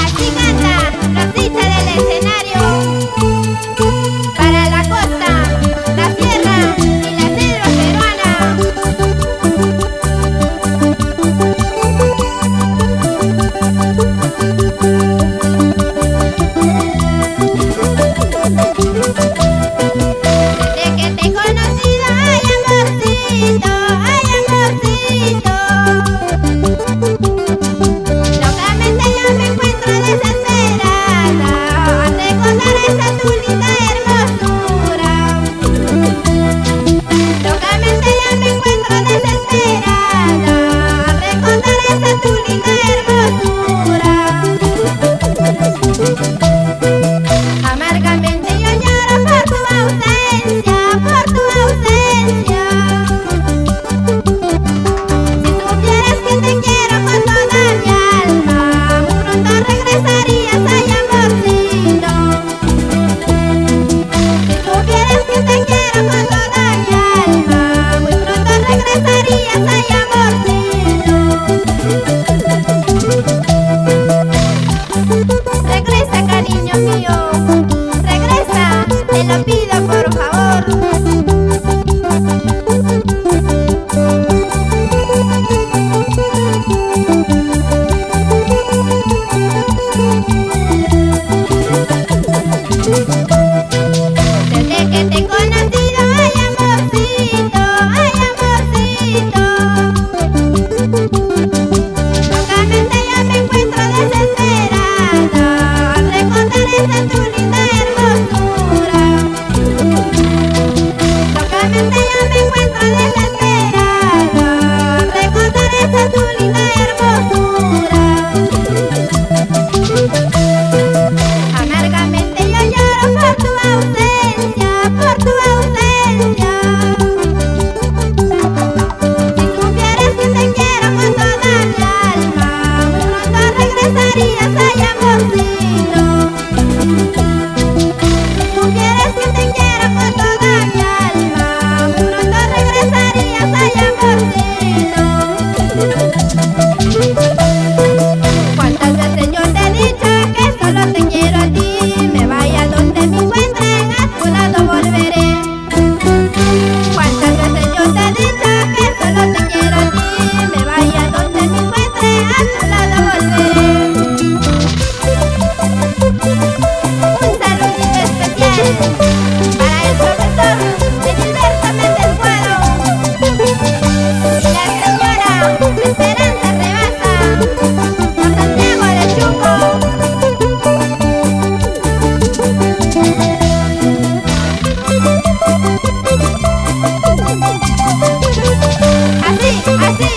Así canta Rosita del escenario para la costa, la sierra y la selva peruana. Desde que te he conocido, ay amorcito, ay amorcito. Locamente yo me encuentro desesperada al recordar esa tu linda hermosura. Locamente yo me encuentro desesperada al recordar esa tu linda hermosura. Amargamente yo lloro por tu ausencia, por tu ausencia. Si supieras que te quiero con toda mi alma, muy pronto regresarías, ay amorcito. Si supieras que te quiero con toda mi alma, muy pronto regresarías, ay amorcito. Regresa, cariño mío, regresa, te lo pido por favor. Desde que te he conocido, ay amorcito, ay amorcito. Locamente yo me encuentro desesperada al recordar esa tu linda hermosura. Locamente yo me encuentro desesperada al recordar esa tu linda hermosura. Amargamente yo lloro por tu ausencia, por tu ausencia. Si supieras que te quiero con toda mi alma, muy pronto regresarías, ay amorcito. Si supieras que te quiero con toda mi alma, muy pronto regresarías, ay amorcito. ¿Cuántas veces yo te he dicho que solo te quiero a ti? Me vaya donde me encuentren, a tu lado volveré. ¿Cuántas veces yo te he dicho que solo te quiero a ti? Me vaya donde me encuentre, a tu lado volveré. Un saludito especial para el profesor Edilberto Méndez Guaro y la señora Esperanza Rebasa por Santiago de Chuco. Así, así,